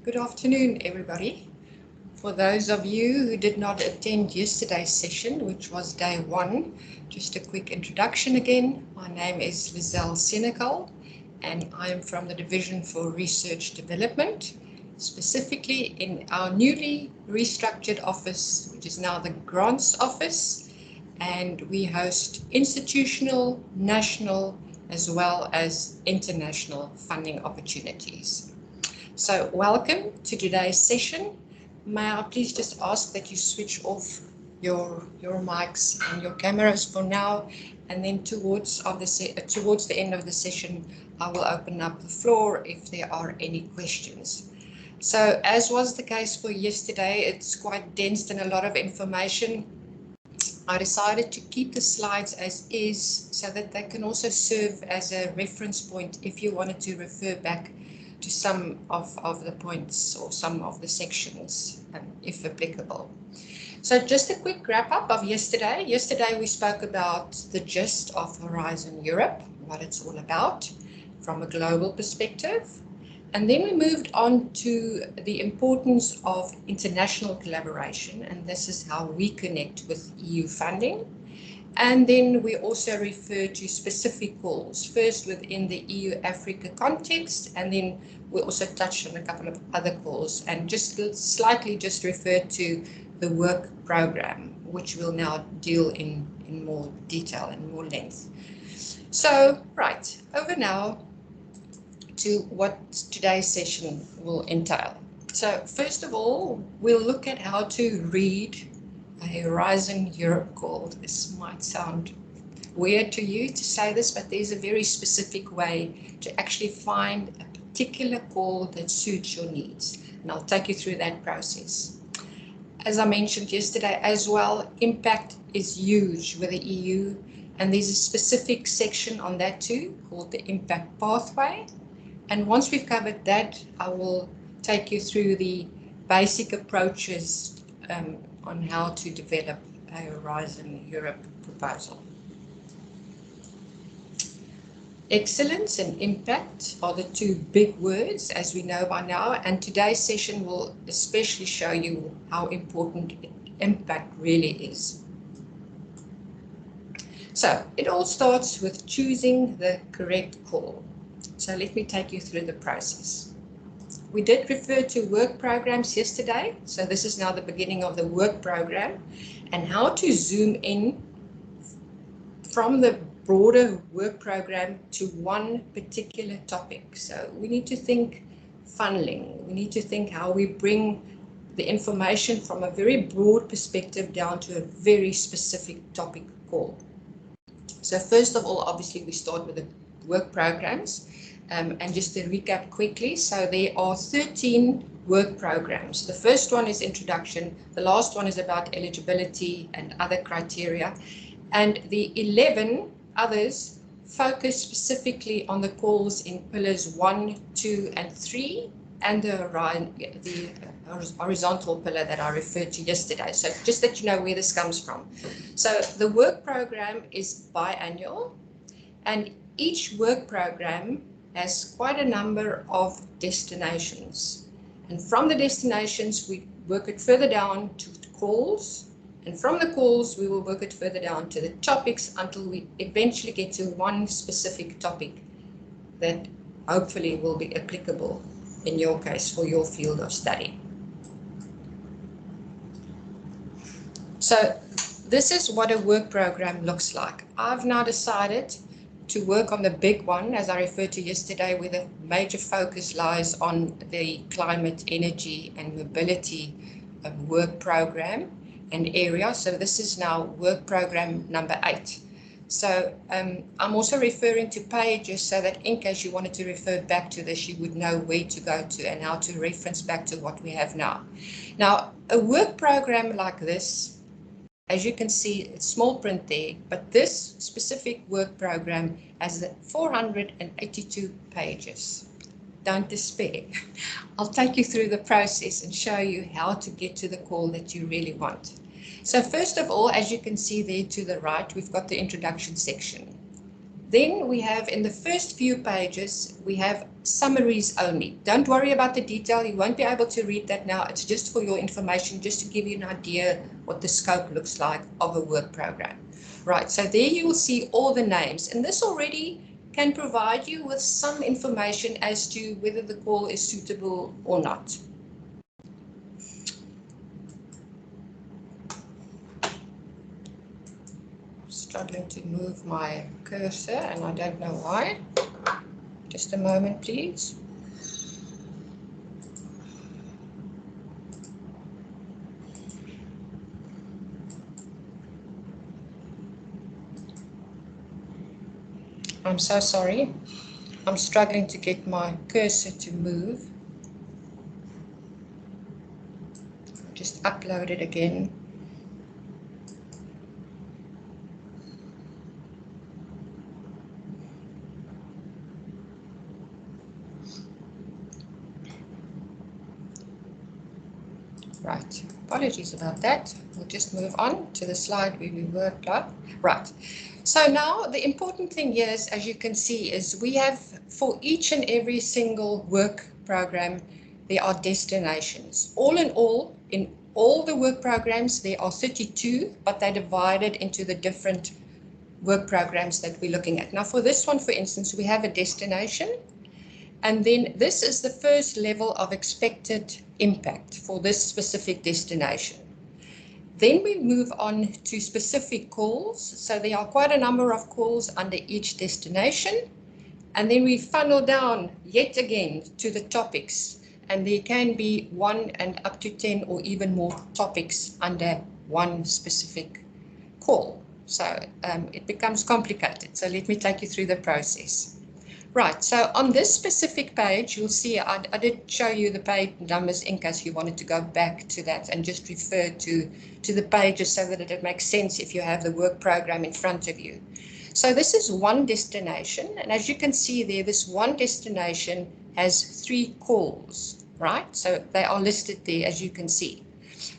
Good afternoon, everybody. For those of you who did not attend yesterday's session, which was day one, just a quick introduction again. My name is Lizelle Senegal, and I am from the Division for Research Development, specifically in our newly restructured office, which is now the Grants Office, and we host institutional, national, as well as international funding opportunities. So welcome to today's session. May I please just ask that you switch off your mics and your cameras for now, and then towards the end of the session, I will open up the floor if there are any questions. So as was the case for yesterday, it's quite dense and a lot of information. I decided to keep the slides as is so that they can also serve as a reference point if you wanted to refer back to some of the points or some of the sections, if applicable. So just a quick wrap up of yesterday. Yesterday we spoke about the gist of Horizon Europe, what it's all about from a global perspective. And then we moved on to the importance of international collaboration, and this is how we connect with EU funding. And then we also refer to specific calls, first within the EU-Africa context, and then we also touched on a couple of other calls and just slightly just refer to the work program, which we'll now deal in more detail and more length. So, right, over now to what today's session will entail. So first of all, we'll look at how to read a Horizon Europe call. This might sound weird to you to say this, but there's a very specific way to actually find a particular call that suits your needs. And I'll take you through that process. As I mentioned yesterday as well, impact is huge with the EU, and there's a specific section on that too called the impact pathway. And once we've covered that, I will take you through the basic approaches on how to develop a Horizon Europe proposal. Excellence and impact are the two big words, as we know by now, and today's session will especially show you how important impact really is. So it all starts with choosing the correct call. So let me take you through the process. We did refer to work programs yesterday, so this is now the beginning of the work program and how to zoom in from the broader work program to one particular topic. So we need to think funneling, we need to think how we bring the information from a very broad perspective down to a very specific topic call. So first of all, obviously we start with the work programs. And just to recap quickly, so there are 13 work programs. The first one is introduction, the last one is about eligibility and other criteria, and the 11 others focus specifically on the calls in pillars 1, 2, and 3, and the horizontal pillar that I referred to yesterday. So just that you know where this comes from. So the work program is biannual, and each work program has quite a number of destinations. And from the destinations, we work it further down to the calls. And from the calls, we will work it further down to the topics until we eventually get to one specific topic that hopefully will be applicable in your case for your field of study. So this is what a work program looks like. I've now decided to work on the big one, as I referred to yesterday, where the major focus lies on the climate, energy and mobility work program and area. So this is now work program number 8. So I'm also referring to pages so that in case you wanted to refer back to this, you would know where to go to and how to reference back to what we have now. Now, a work program like this, as you can see, it's small print there, but this specific work program has 482 pages. Don't despair. I'll take you through the process and show you how to get to the call that you really want. So first of all, as you can see there to the right, we've got the introduction section. Then we have in the first few pages, we have summaries only. Don't worry about the detail. You won't be able to read that now. It's just for your information, just to give you an idea what the scope looks like of a work program. Right, so there you will see all the names, and this already can provide you with some information as to whether the call is suitable or not. Struggling to move my cursor and I don't know why. Just a moment, please. I'm so sorry. I'm struggling to get my cursor to move. Just upload it again. Right, apologies about that. We'll just move on to the slide where we worked up. Right, so now the important thing here is, as you can see, is we have for each and every single work program, there are destinations. All in all the work programs, there are 32, but they're divided into the different work programs that we're looking at. Now for this one, for instance, we have a destination. And then this is the first level of expected impact for this specific destination. Then we move on to specific calls. So there are quite a number of calls under each destination. And then we funnel down yet again to the topics. And there can be 1 and up to 10 or even more topics under one specific call. So it becomes complicated. So let me take you through the process. Right, so on this specific page, you'll see I did show you the page numbers in case you wanted to go back to that and just refer to the pages so that it makes sense if you have the work program in front of you. So this is one destination, and as you can see there, this one destination has 3 calls, right? So they are listed there, as you can see.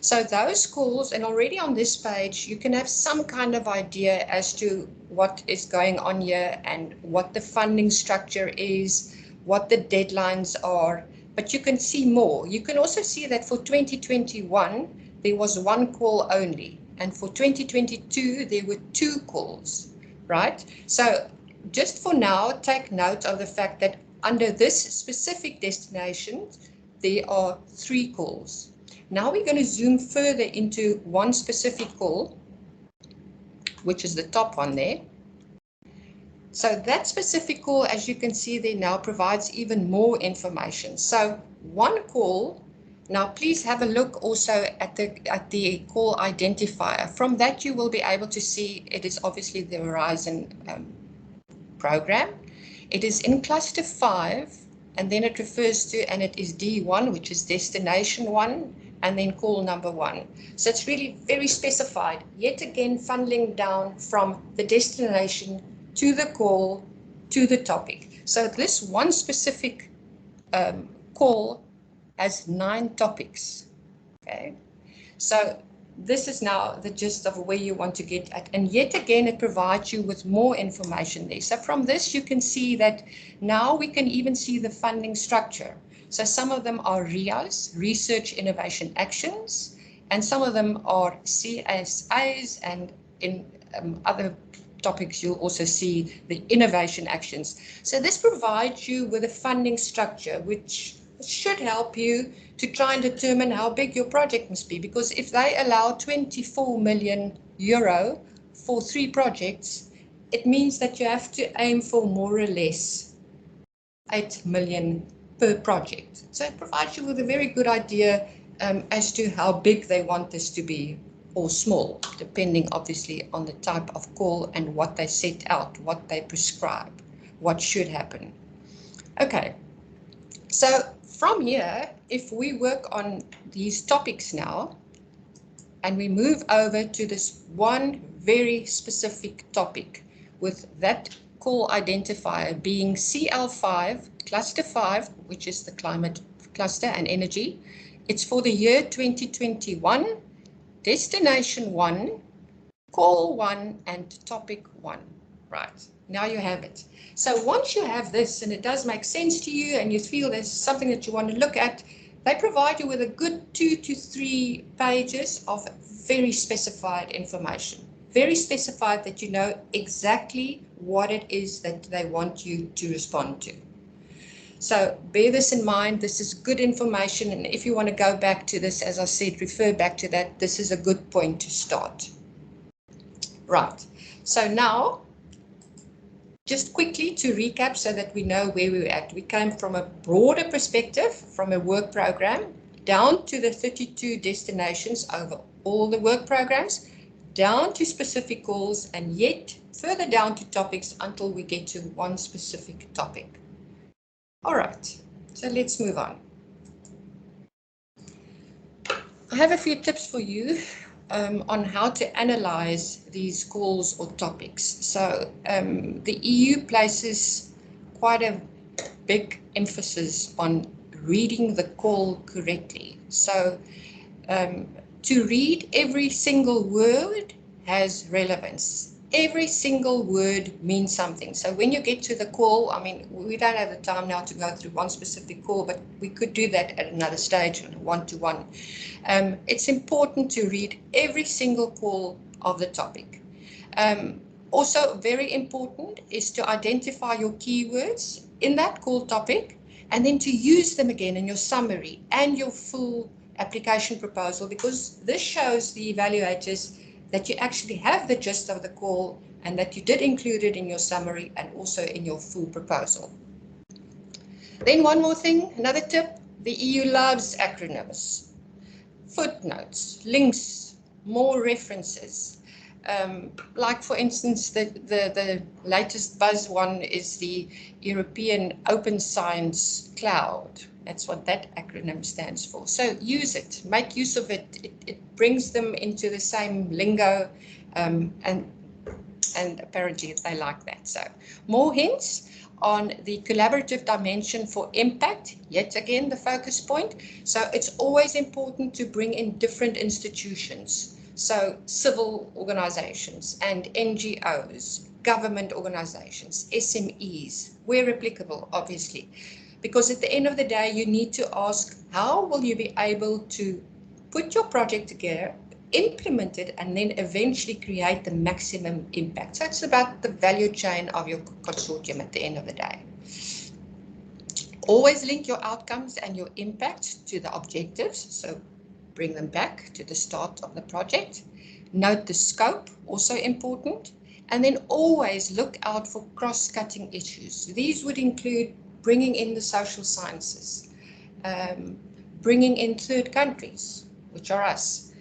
So those calls, and already on this page, you can have some kind of idea as to what is going on here and what the funding structure is, what the deadlines are, but you can see more. You can also see that for 2021, there was 1 call only, and for 2022, there were 2 calls, right? So just for now, take note of the fact that under this specific destination, there are 3 calls. Now we're going to zoom further into one specific call, which is the top one there. So that specific call, as you can see there now, provides even more information. So one call, now please have a look also at the call identifier. From that you will be able to see it is obviously the Horizon program. It is in cluster 5, and then it refers to, and it is D1, which is destination 1, and then call number 1. So it's really very specified, yet again funneling down from the destination to the call to the topic. So this one specific call has 9 topics. Okay, so this is now the gist of where you want to get at, and yet again it provides you with more information there. So from this you can see that now we can even see the funding structure. So some of them are RIAs, Research Innovation Actions, and some of them are CSAs, and in other topics you'll also see the innovation actions. So this provides you with a funding structure which should help you to try and determine how big your project must be, because if they allow 24 million euro for 3 projects, it means that you have to aim for more or less 8 million per project. So it provides you with a very good idea as to how big they want this to be, or small, depending obviously on the type of call and what they set out, what they prescribe, what should happen. Okay, so from here, if we work on these topics now, and we move over to this one very specific topic with that call identifier being CL5, cluster 5, which is the climate cluster and energy. It's for the year 2021, destination 1, call 1, and topic 1. Right, now you have it. So once you have this and it does make sense to you and you feel there's something that you want to look at, they provide you with a good 2 to 3 pages of very specified information. Very specified that you know exactly what it is that they want you to respond to. So bear this in mind. This is good information. And if you want to go back to this, as I said, refer back to that. This is a good point to start. Right. So now, just quickly to recap so that we know where we're at. We came from a broader perspective, from a work program, down to the 32 destinations over all the work programs, down to specific calls, and yet further down to topics until we get to one specific topic. All right, so let's move on. I have a few tips for you on how to analyze these calls or topics. So the EU places quite a big emphasis on reading the call correctly. So to read every single word has relevance. Every single word means something. So when you get to the call, I mean, we don't have the time now to go through one specific call, but we could do that at another stage, one-to-one. It's important to read every single call of the topic. Also very important is to identify your keywords in that call topic and then to use them again in your summary and your full application proposal, because this shows the evaluators that you actually have the gist of the call and that you did include it in your summary and also in your full proposal. Then one more thing, another tip, the EU loves acronyms, footnotes, links, more references. Like for instance, the latest buzz one is the European Open Science Cloud. That's what that acronym stands for. So use it, make use of it. It brings them into the same lingo, and apparently they like that. So more hints on the collaborative dimension for impact, yet again the focus point. So it's always important to bring in different institutions. So civil organizations and NGOs, government organizations, SMEs, where applicable, obviously. Because at the end of the day, you need to ask, how will you be able to put your project together, implement it, and then eventually create the maximum impact? So it's about the value chain of your consortium at the end of the day. Always link your outcomes and your impact to the objectives. So bring them back to the start of the project. Note the scope, also important. And then always look out for cross-cutting issues. These would include bringing in the social sciences, bringing in third countries, which are us.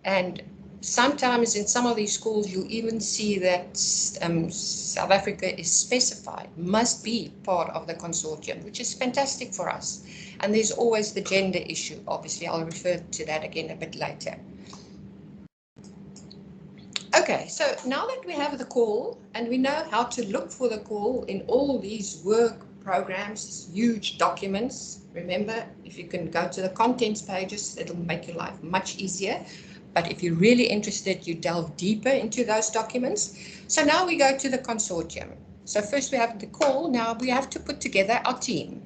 And sometimes in some of these schools, you even see that South Africa is specified, must be part of the consortium, which is fantastic for us. And there's always the gender issue. Obviously, I'll refer to that again a bit later. Okay, so now that we have the call and we know how to look for the call in all these work programs, huge documents, remember, if you can go to the contents pages, it'll make your life much easier. But if you're really interested, you delve deeper into those documents. So now we go to the consortium. So first we have the call. Now we have to put together our team.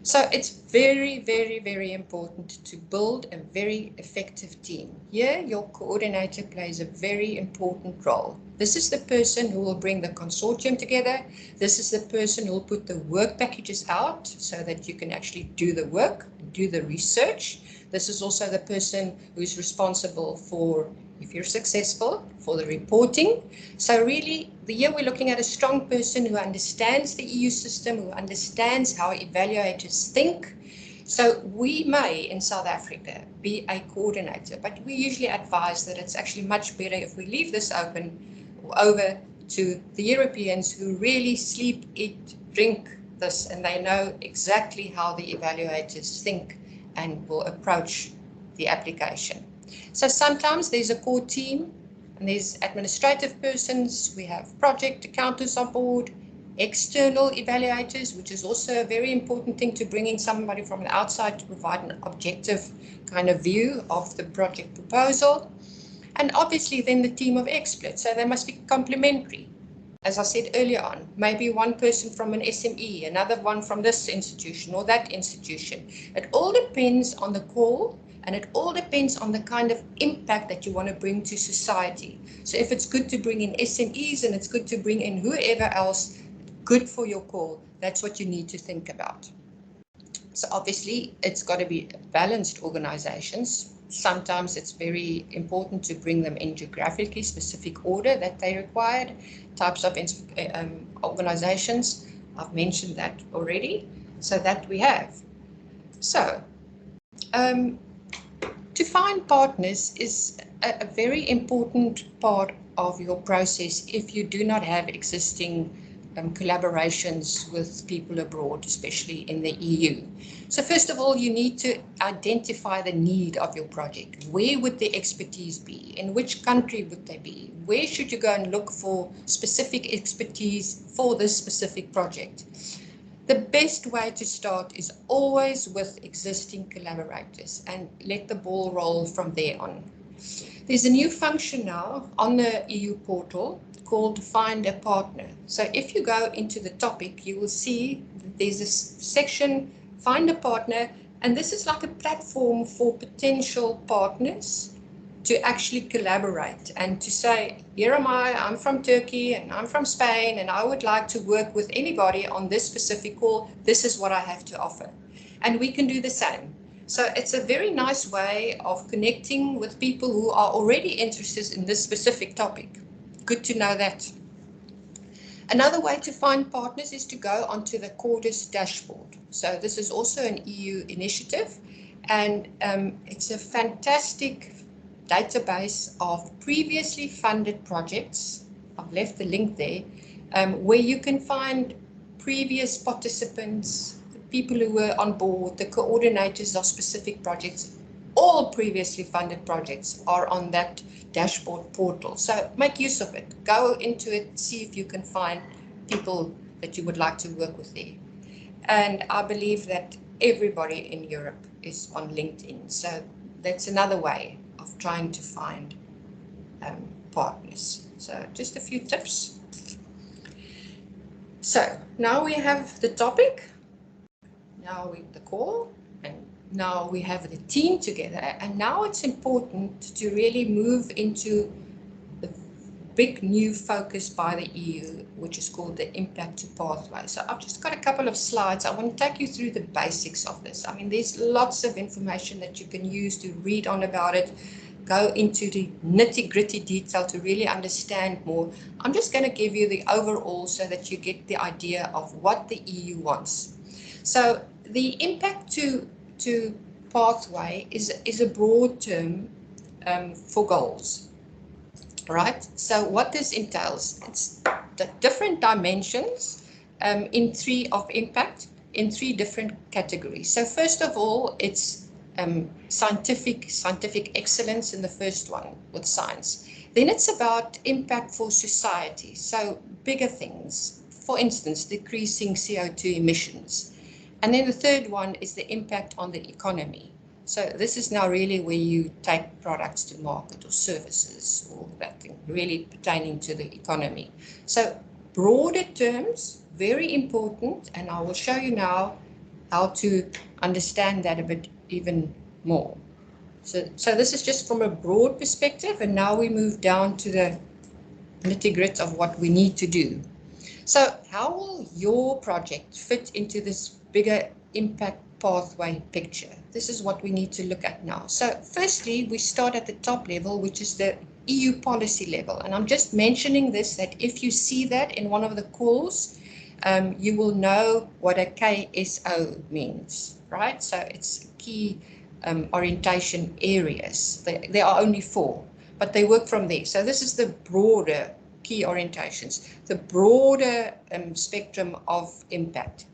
So it's very, very, very important to build a very effective team. Here, your coordinator plays a very important role. This is the person who will bring the consortium together. This is the person who will put the work packages out so that you can actually do the work, do the research. This is also the person who is responsible for, if you're successful, for the reporting. So really, here we're looking at a strong person who understands the EU system, who understands how evaluators think. So we may, in South Africa, be a coordinator, but we usually advise that it's actually much better if we leave this open over to the Europeans who really sleep, eat, drink this, and they know exactly how the evaluators think and will approach the application. So sometimes there's a core team and there's administrative persons. We have project accountants on board, external evaluators, which is also a very important thing, to bring in somebody from the outside to provide an objective kind of view of the project proposal. And obviously then the team of experts, so they must be complementary. As I said earlier on, maybe one person from an SME, another one from this institution or that institution. It all depends on the call, and it all depends on the kind of impact that you want to bring to society. So if it's good to bring in SMEs and it's good to bring in whoever else, good for your call, that's what you need to think about. So obviously it's got to be balanced organizations. Sometimes it's very important to bring them in geographically specific order that they required. Types of organizations, I've mentioned that already, so that we have. So to find partners is a very important part of your process if you do not have existing collaborations with people abroad, especially in the EU. So first of all, you need to identify the need of your project. Where would the expertise be? In which country would they be? Where should you go and look for specific expertise for this specific project? The best way to start is always with existing collaborators and let the ball roll from there on. There's a new function now on the EU portal called Find a Partner. So if you go into the topic, you will see that there's a section, Find a Partner, and this is like a platform for potential partners to actually collaborate and to say, here am I, I'm from Turkey and I'm from Spain and I would like to work with anybody on this specific call. This is what I have to offer. And we can do the same. So it's a very nice way of connecting with people who are already interested in this specific topic. Good to know that. Another way to find partners is to go onto the Cordis dashboard. So this is also an EU initiative, and it's a fantastic database of previously funded projects. I've left the link there, where you can find previous participants, the people who were on board, the coordinators of specific projects. All previously funded projects are on that dashboard portal. So make use of it. Go into it, see if you can find people that you would like to work with there. And I believe that everybody in Europe is on LinkedIn. So that's another way of trying to find partners. So just a few tips. So now we have the topic, now we have the call, and now we have the team together. And now it's important to really move into the big new focus by the EU, which is called the impact to pathway. So I've just got a couple of slides. I want to take you through the basics of this. I mean, there's lots of information that you can use to read on about it, go into the nitty-gritty detail to really understand more. I'm just going to give you the overall so that you get the idea of what the EU wants. So the impact to pathway is a broad term for goals. Right, so what this entails, it's the different dimensions in three of impact in three different categories. So first of all, it's scientific excellence in the first one with science. Then it's about impact for society, so bigger things, for instance, decreasing CO2 emissions. And then the third one is the impact on the economy. So this is now really where you take products to market or services or that thing, really pertaining to the economy. So broader terms, very important, and I will show you now how to understand that a bit even more. So this is just from a broad perspective, and now we move down to the nitty-gritty of what we need to do. So how will your project fit into this bigger impact pathway picture? This is what we need to look at now. So firstly, we start at the top level, which is the EU policy level. And I'm just mentioning this, that if you see that in one of the calls, you will know what a KSO means, right? So it's key orientation areas. There are only 4, but they work from there. So this is the broader key orientations, the broader spectrum of impact.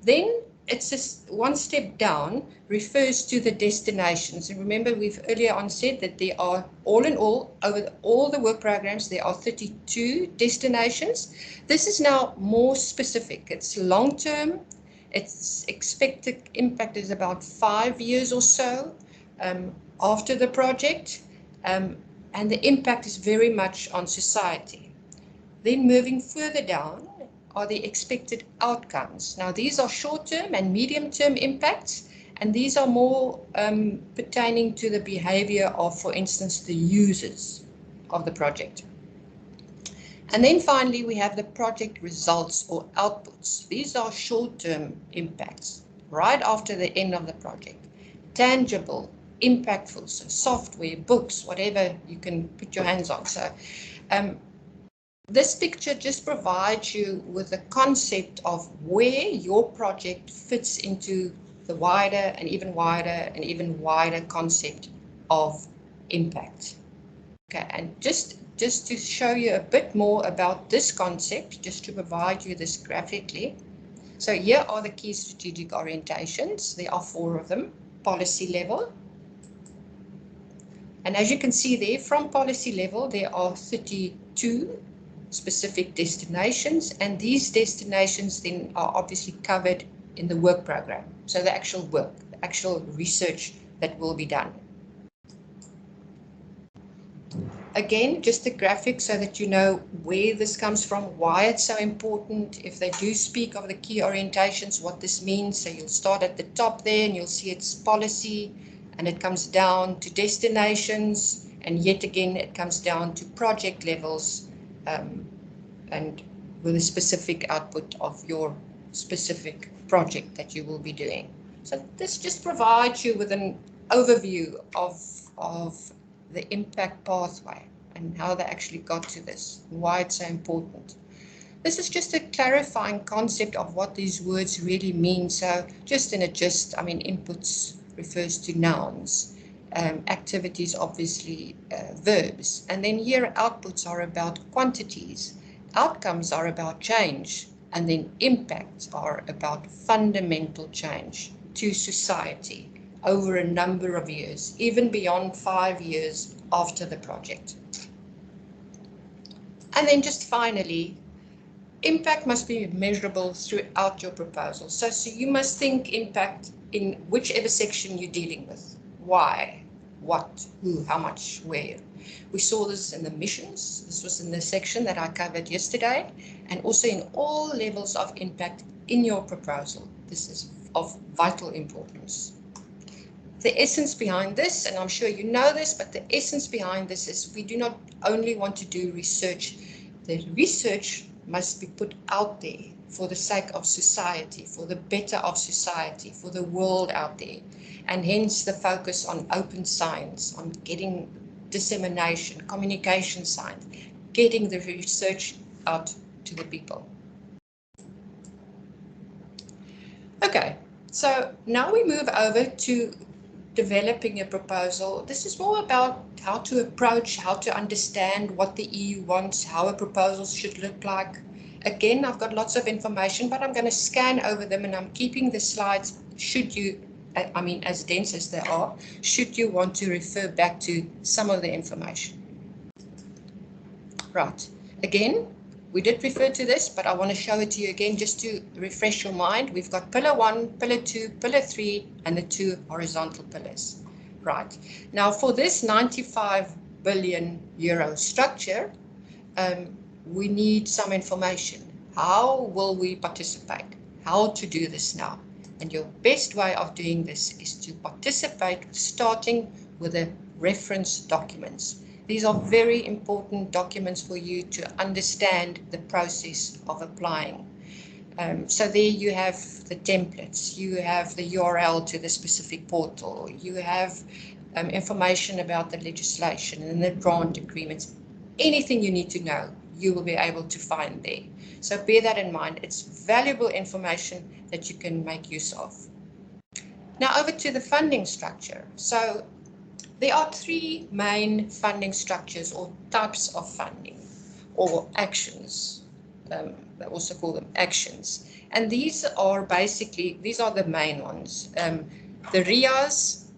Then it's just one step down, refers to the destinations. And remember, we've earlier on said that there are, all in all, over all the work programs, there are 32 destinations. This is now more specific. It's long-term. Its expected impact is about 5 years or so after the project. and the impact is very much on society. Then moving further down are the expected outcomes. Now these are short-term and medium-term impacts, and these are more pertaining to the behavior of, for instance, the users of the project. And then finally, we have the project results or outputs. These are short-term impacts right after the end of the project. Tangible, impactful, so software, books, whatever you can put your hands on. So this picture just provides you with a concept of where your project fits into the wider and even wider concept of impact. Okay, and just to show you a bit more about this concept, just to provide you this graphically. So here are the key strategic orientations. There are 4 of them. Policy level. And as you can see there, from policy level, there are 32 specific destinations, and these destinations then are obviously covered in the work program. So the actual work, the actual research that will be done. Again, just a graphic so that you know where this comes from, why it's so important. If they do speak of the key orientations, what this means. So you'll start at the top there and you'll see it's policy, and it comes down to destinations, and yet again it comes down to project levels, and with a specific output of your specific project that you will be doing. So this just provides you with an overview of the impact pathway and how they actually got to this, why it's so important. This is just a clarifying concept of what these words really mean. So just in a gist, I mean, inputs refers to nouns, activities obviously verbs, and then here outputs are about quantities, outcomes are about change, and then impacts are about fundamental change to society over a number of years, even beyond 5 years after the project. And then just finally, impact must be measurable throughout your proposal. So you must think impact in whichever section you're dealing with. Why, what, who, how much, where. We saw this in the missions. This was in the section that I covered yesterday, and also in all levels of impact in your proposal. This is of vital importance. The essence behind this, and I'm sure you know this, but the essence behind this is we do not only want to do research. The research must be put out there for the sake of society, for the better of society, for the world out there. And hence the focus on open science, on getting dissemination, communication science, getting the research out to the people. Okay, so now we move over to developing a proposal. This is more about how to approach, how to understand what the EU wants, how a proposal should look like. Again, I've got lots of information, but I'm going to scan over them, and I'm keeping the slides, should you, I mean, as dense as they are, should you want to refer back to some of the information. Right, again, we did refer to this, but I want to show it to you again just to refresh your mind. We've got pillar 1, pillar 2, pillar 3, and the 2 horizontal pillars. Right. Now for this 95 billion euro structure, we need some information. How will we participate? How to do this now? And your best way of doing this is to participate starting with the reference documents. These are very important documents for you to understand the process of applying. So there you have the templates, you have the URL to the specific portal, you have information about the legislation and the grant agreements. Anything you need to know, you will be able to find there. So bear that in mind. It's valuable information that you can make use of. Now over to the funding structure. So there are 3 main funding structures or types of funding or actions. They also call them actions. And these are the main ones. The RIAs,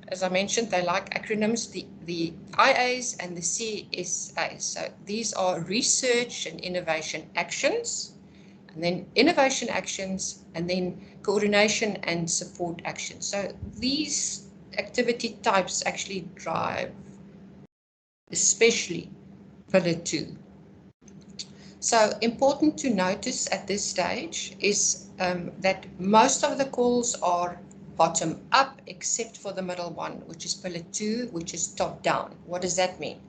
as I mentioned, they like acronyms, the IAs and the CSAs. So these are research and innovation actions, and then innovation actions, and then coordination and support actions. So these activity types actually drive especially Pillar 2. So important to notice at this stage is that most of the calls are bottom up except for the middle one, which is Pillar 2, which is top down. What does that mean?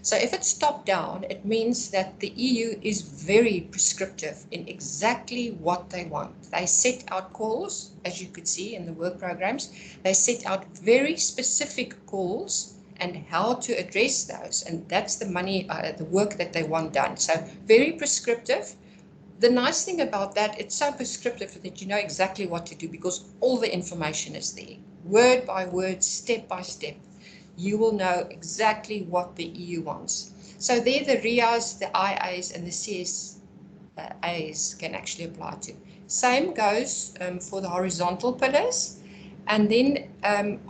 So if it's top down, it means that the EU is very prescriptive in exactly what they want. They set out calls, as you could see in the work programs, they set out very specific calls and how to address those. And that's the the work that they want done. So very prescriptive. The nice thing about that, it's so prescriptive that you know exactly what to do because all the information is there. Word by word, step by step. You will know exactly what the EU wants. So there the RIAs, the IAs and the CSAs can actually apply to. Same goes for the horizontal pillars. And then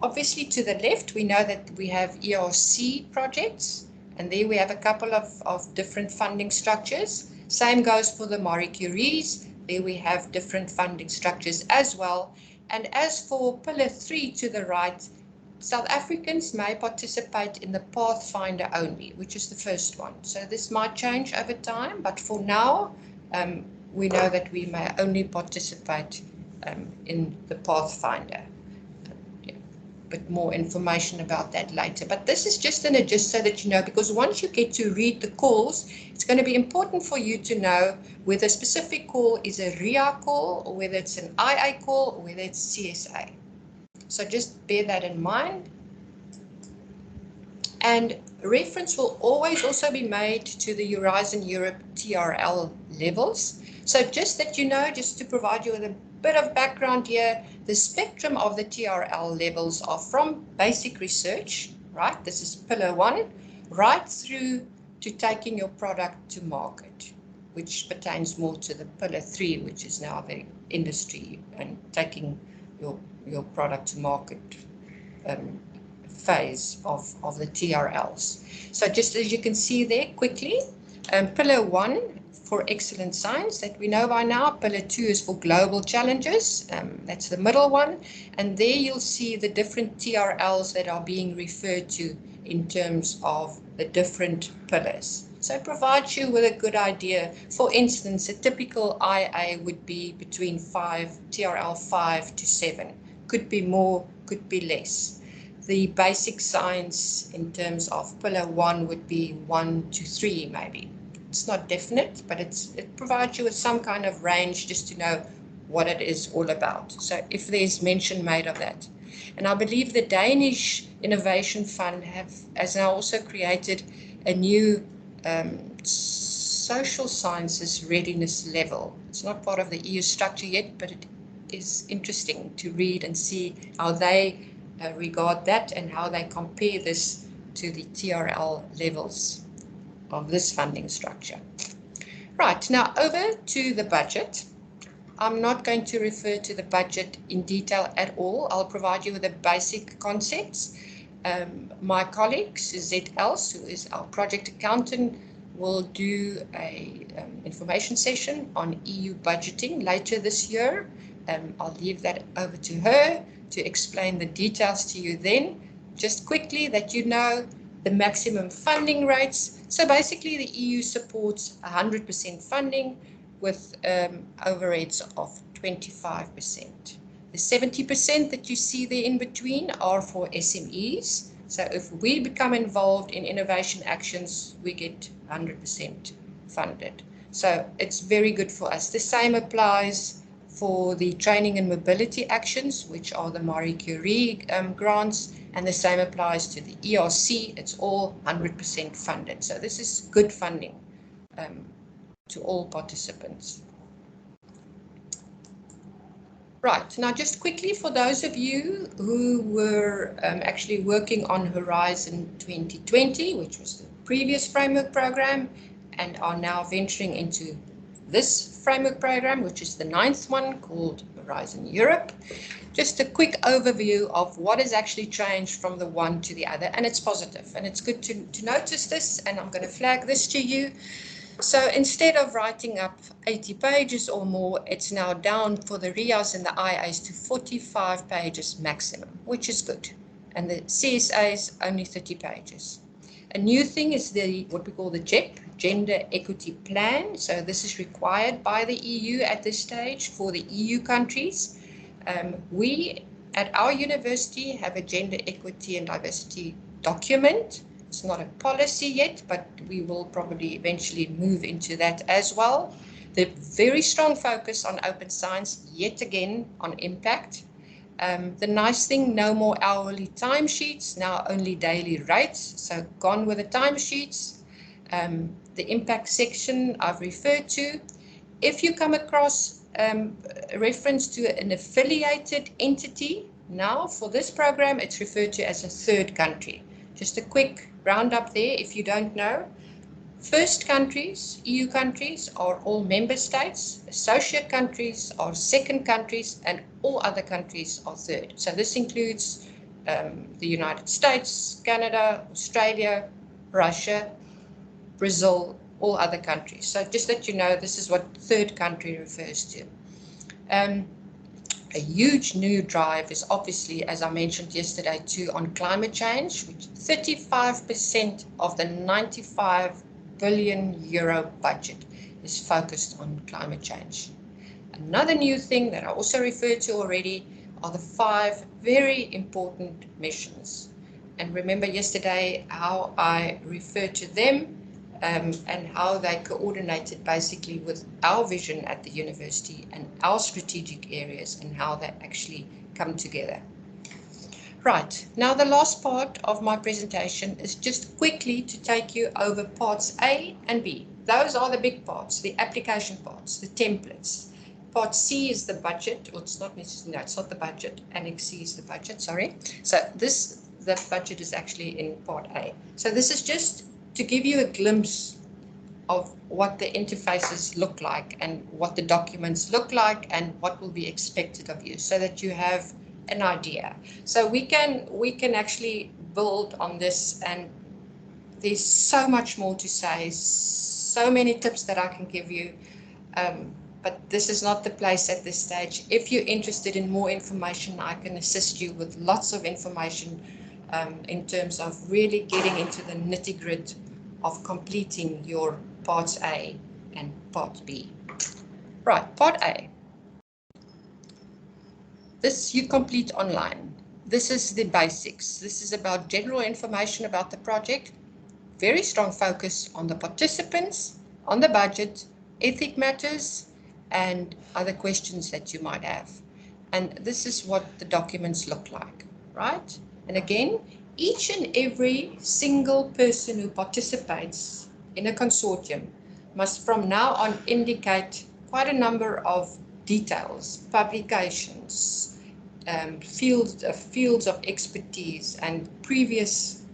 obviously to the left, we know that we have ERC projects, and there we have a couple of different funding structures. Same goes for the Marie Curies. There we have different funding structures as well. And as for Pillar 3 to the right, South Africans may participate in the Pathfinder only, which is the first one. So this might change over time, but for now, we know that we may only participate in the Pathfinder. Bit more information about that later. But this is just so that you know, because once you get to read the calls, it's going to be important for you to know whether a specific call is a RIA call, or whether it's an IA call, or whether it's CSA. So just bear that in mind. And reference will always also be made to the Horizon Europe TRL levels. So just that you know, just to provide you with a bit of background here, the spectrum of the TRL levels are from basic research, right? This is Pillar 1, right through to taking your product to market, which pertains more to the Pillar 3, which is now the industry and taking your product to market phase of the TRLs. So just as you can see there quickly, Pillar 1 for excellent science that we know by now. Pillar 2 is for global challenges. That's the middle one. And there you'll see the different TRLs that are being referred to in terms of the different pillars. So it provides you with a good idea. For instance, a typical IA would be between TRL 5 to 7. Could be more, could be less. The basic science in terms of Pillar 1 would be 1 to 3 maybe. It's not definite, but it provides you with some kind of range just to know what it is all about. So if there's mention made of that. And I believe the Danish Innovation Fund has now also created a new social sciences readiness level. It's not part of the EU structure yet, but it is interesting to read and see how they regard that and how they compare this to the TRL levels of this funding structure. Right, now over to the budget. I'm not going to refer to the budget in detail at all. I'll provide you with the basic concepts. My colleague, Suzette Els, who is our project accountant, will do a information session on EU budgeting later this year. I'll leave that over to her to explain the details to you then. Just quickly that you know the maximum funding rates. So basically the EU supports 100% funding with overheads of 25%. The 70% that you see there in between are for SMEs. So if we become involved in innovation actions, we get 100% funded. So it's very good for us. The same applies for the training and mobility actions, which are the Marie Curie grants, and the same applies to the ERC. It's all 100% funded. So this is good funding to all participants. Right, now just quickly for those of you who were actually working on Horizon 2020, which was the previous framework program, and are now venturing into this framework program, which is the 9th one called Horizon Europe. Just a quick overview of what has actually changed from the one to the other, and it's positive, and it's good to notice this, and I'm going to flag this to you. So instead of writing up 80 pages or more, it's now down for the RIAs and the IAs to 45 pages maximum, which is good. And the CSAs only 30 pages. A new thing is what we call the GEP, Gender Equity Plan. So this is required by the EU at this stage for the EU countries. We at our university have a gender equity and diversity document. It's not a policy yet, but we will probably eventually move into that as well. The very strong focus on open science, yet again on impact. The nice thing, no more hourly timesheets, now only daily rates, so gone with the timesheets. The impact section I've referred to. If you come across a reference to an affiliated entity, now for this program it's referred to as a third country. Just a quick roundup there if you don't know. First countries, EU countries, are all member states. Associate countries are second countries, and all other countries are third. So this includes the United States, Canada, Australia, Russia, Brazil, all other countries. So just that you know, this is what third country refers to. A huge new drive is obviously, as I mentioned yesterday too, on climate change, which 35% of the 95 billion euro budget is focused on climate change. Another new thing that I also referred to already are the 5 very important missions. And remember yesterday how I referred to them and how they coordinated basically with our vision at the university and our strategic areas and how they actually come together. Right, now the last part of my presentation is just quickly to take you over parts A and B. Those are the big parts, the application parts, the templates. Part C is the budget, or it's not necessarily, no, it's not the budget. Annex C is the budget, sorry. So the budget is actually in part A. So this is just to give you a glimpse of what the interfaces look like and what the documents look like and what will be expected of you so that you have an idea. So we can actually build on this, and there's so much more to say, so many tips that I can give you, but this is not the place at this stage. If you're interested in more information, I can assist you with lots of information in terms of really getting into the nitty-gritty of completing your parts A and part B. Right, part A. This you complete online. This is the basics. This is about general information about the project. Very strong focus on the participants, on the budget, ethic matters, and other questions that you might have. And this is what the documents look like, right? And again, each and every single person who participates in a consortium must from now on indicate quite a number of details, publications, fields of expertise and previous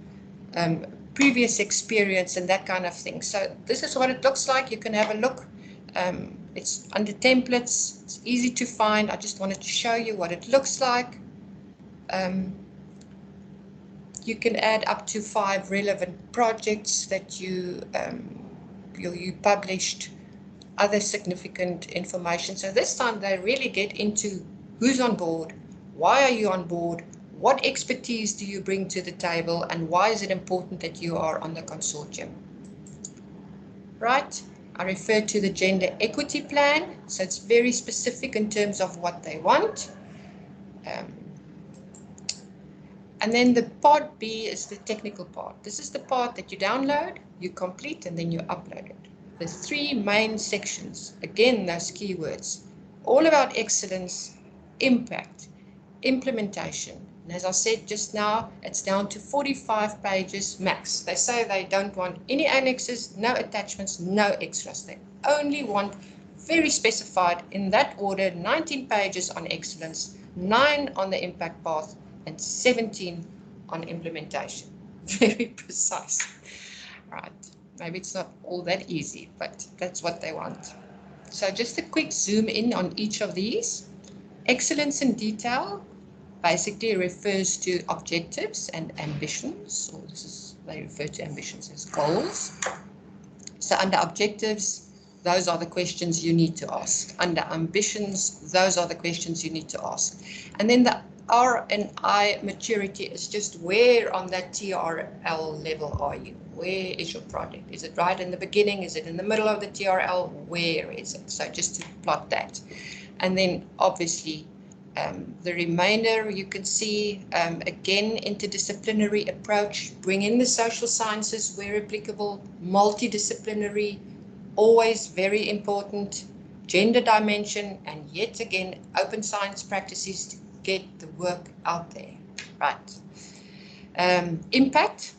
experience and that kind of thing. So this is what it looks like. You can have a look. It's under templates. It's easy to find. I just wanted to show you what it looks like. You can add up to 5 relevant projects that you published, other significant information. So this time they really get into who's on board, why are you on board, what expertise do you bring to the table, and why is it important that you are on the consortium. Right, I referred to the gender equity plan, so it's very specific in terms of what they want. And then the part B is the technical part. This is the part that you download, you complete, and then you upload it. The 3 main sections, again, those keywords, all about excellence, impact, implementation. And as I said just now, it's down to 45 pages max. They say they don't want any annexes, no attachments, no extras. They only want very specified in that order, 19 pages on excellence, 9 on the impact path, and 17 on implementation. Very precise. Right, maybe it's not all that easy, but that's what they want. So just a quick zoom in on each of these. Excellence in detail basically refers to objectives and ambitions, or they refer to ambitions as goals. So under objectives, those are the questions you need to ask. Under ambitions, those are the questions you need to ask. And then the R and I maturity is just where on that TRL level are you? Where is your project? Is it right in the beginning? Is it in the middle of the TRL? Where is it? So just to plot that. And then obviously the remainder, you can see, again, interdisciplinary approach, bring in the social sciences where applicable, multidisciplinary, always very important, gender dimension, and yet again, open science practices to get the work out there, right? Impact,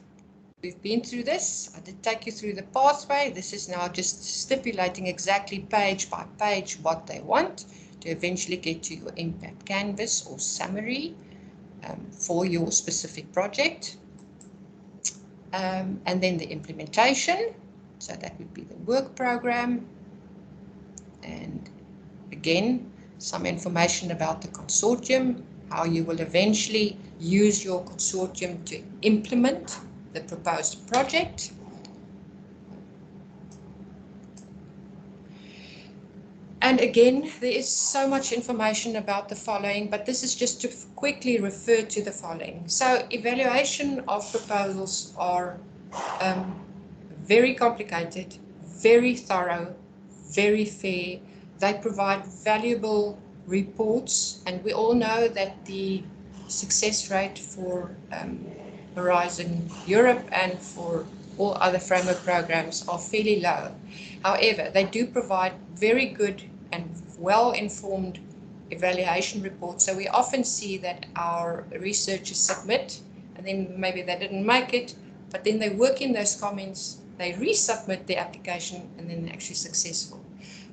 we've been through this. I did take you through the pathway. This is now just stipulating exactly page by page what they want to eventually get to your impact canvas or summary for your specific project. And then the implementation, so that would be the work program. And again, some information about the consortium, how you will eventually use your consortium to implement the proposed project. And again, there is so much information about the following, but this is just to quickly refer to the following. So evaluation of proposals are very complicated, very thorough, very fair. They provide valuable reports, and we all know that the success rate for Horizon Europe and for all other framework programs are fairly low. However, they do provide very good and well-informed evaluation reports. So we often see that our researchers submit, and then maybe they didn't make it, but then they work in those comments, they resubmit the application, and then they're actually successful.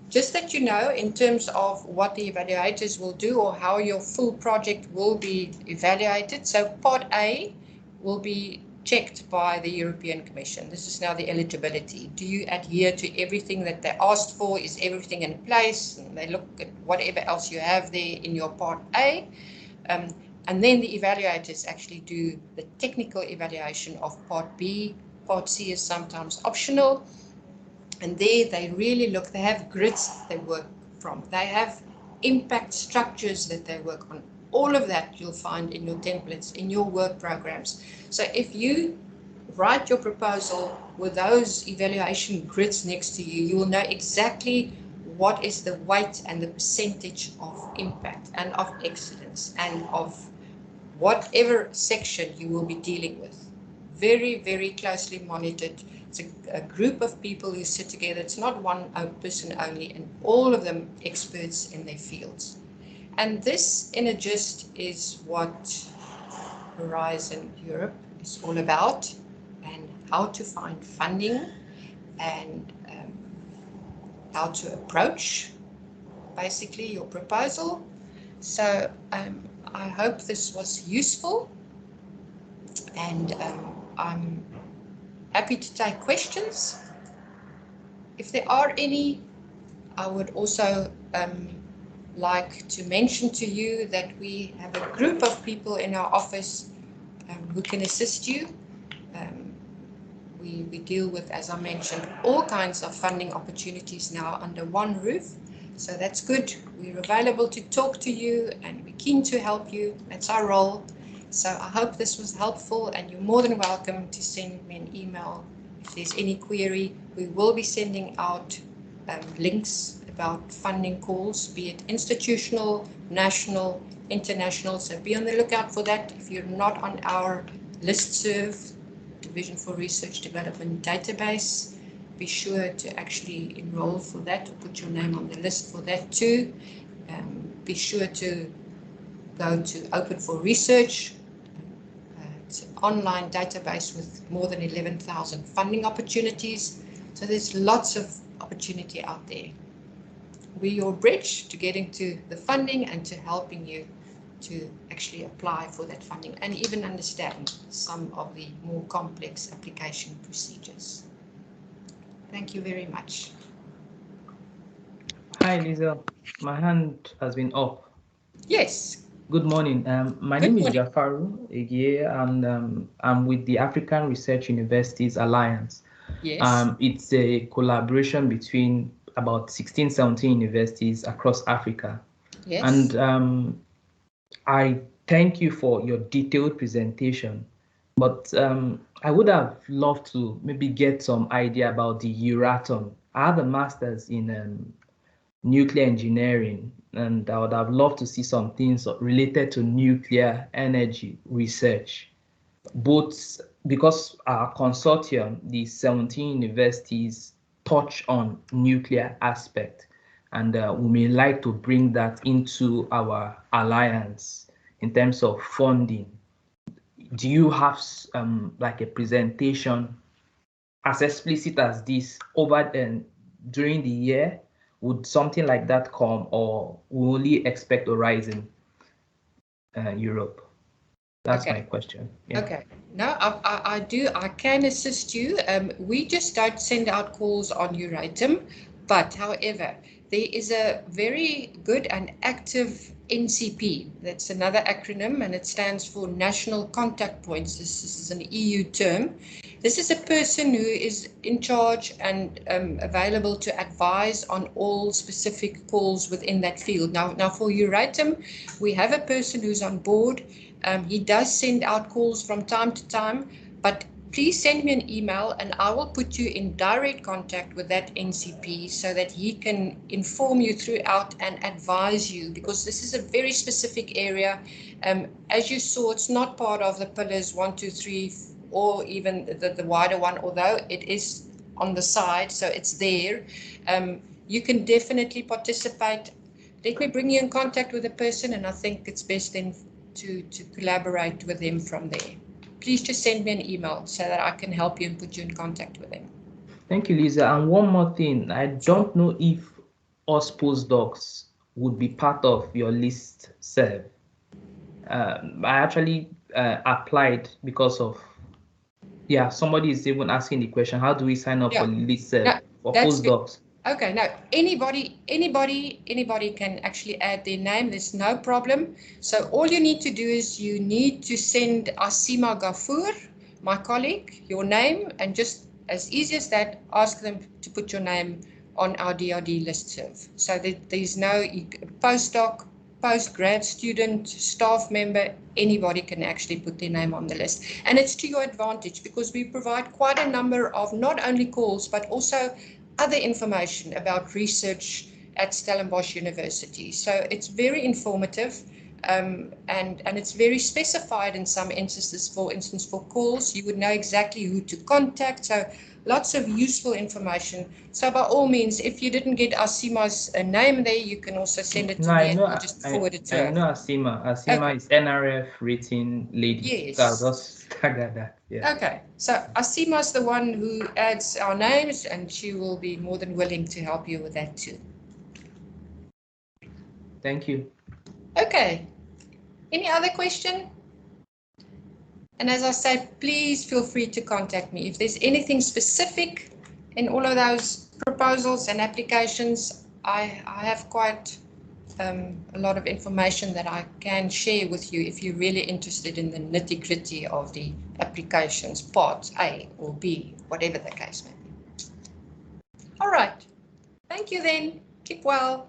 Just that you know, in terms of what the evaluators will do or how your full project will be evaluated. So Part A will be checked by the European Commission. This is now the eligibility. Do you adhere to everything that they asked for? Is everything in place? And they look at whatever else you have there in your Part A. And then the evaluators actually do the technical evaluation of Part B. Part C is sometimes optional. And there they really look, they have grids they work from. They have impact structures that they work on. All of that you'll find in your templates, in your work programs. So if you write your proposal with those evaluation grids next to you, you will know exactly what is the weight and the percentage of impact and of excellence and of whatever section you will be dealing with. Very, very closely monitored. It's a group of people who sit together. It's not one person only, and all of them experts in their fields. And this, in a gist, is what Horizon Europe is all about, and how to find funding, and how to approach basically your proposal. So I hope this was useful, and I'm happy to take questions. If there are any, I would also like to mention to you that we have a group of people in our office who can assist you. We deal with, as I mentioned, all kinds of funding opportunities now under one roof. So that's good. We're available to talk to you, and we're keen to help you. That's our role. So I hope this was helpful, and you're more than welcome to send me an email if there's any query. We will be sending out links about funding calls, be it institutional, national, international. So be on the lookout for that. If you're not on our listserv, Division for Research Development database, be sure to actually enroll for that, or put your name on the list for that too. Be sure to go to Open for Research. It's an online database with more than 11,000 funding opportunities. So there's lots of opportunity out there. We're your bridge to getting to the funding and to helping you to actually apply for that funding and even understand some of the more complex application procedures. Thank you very much. Hi, Lisa. My hand has been up. Yes. Good morning. My Good name morning. is Jafaru Egie, and I'm with the African Research Universities Alliance. Yes. It's a collaboration between about 16, 17 universities across Africa. Yes. And I thank you for your detailed presentation. But I would have loved to maybe get some idea about the Euratom. I have a master's in nuclear engineering, and I would have loved to see some things related to nuclear energy research, both because our consortium, the 17 universities, touch on nuclear aspect, and we may like to bring that into our alliance in terms of funding. Do you have like a presentation as explicit as this over during the year? Would something like that come, or we only expect Horizon Europe? That's my question. Yeah. Okay. No, I can assist you. We just don't send out calls on Euratom, but however, there is a very good and active NCP. That's another acronym, and it stands for National Contact Points. This is an EU term. This is a person who is in charge and available to advise on all specific calls within that field. Now for Euratom, we have a person who's on board. He does send out calls from time to time, but please send me an email and I will put you in direct contact with that NCP so that he can inform you throughout and advise you, because this is a very specific area. As you saw, it's not part of the pillars 1, 2, 3, or even the wider one, although it is on the side, so it's there. You can definitely participate. Let me bring you in contact with a person, and I think it's best then to collaborate with them from there. Please just send me an email so that I can help you and put you in contact with them. Thank you, Lisa. And one more thing, I don't know if us postdocs would be part of your list serve. I actually applied because of, yeah, somebody is even asking the question, how do we sign up for list serve for postdocs? Okay, now anybody can actually add their name. There's no problem. So all you need to do is you need to send Asima Gafoor, my colleague, your name, and just as easy as that, ask them to put your name on our DRD listserv. So that there's no postdoc, post-grad student, staff member, anybody can actually put their name on the list. And it's to your advantage because we provide quite a number of not only calls, but also other information about research at Stellenbosch University. So it's very informative, and it's very specified in some instances. For instance, for calls, you would know exactly who to contact. So lots of useful information. So by all means, if you didn't get Asima's name there, you can also send it to me and we'll just forward it to her. I know Asima. Asima is NRF rating lady. Yes. So I'll just tag that. Yeah. Okay. So Asima's the one who adds our names, and she will be more than willing to help you with that too. Thank you. Okay. Any other question? And as I said, please feel free to contact me. If there's anything specific in all of those proposals and applications, I have quite a lot of information that I can share with you if you're really interested in the nitty-gritty of the applications, part A or B, whatever the case may be. All right. Thank you then. Keep well.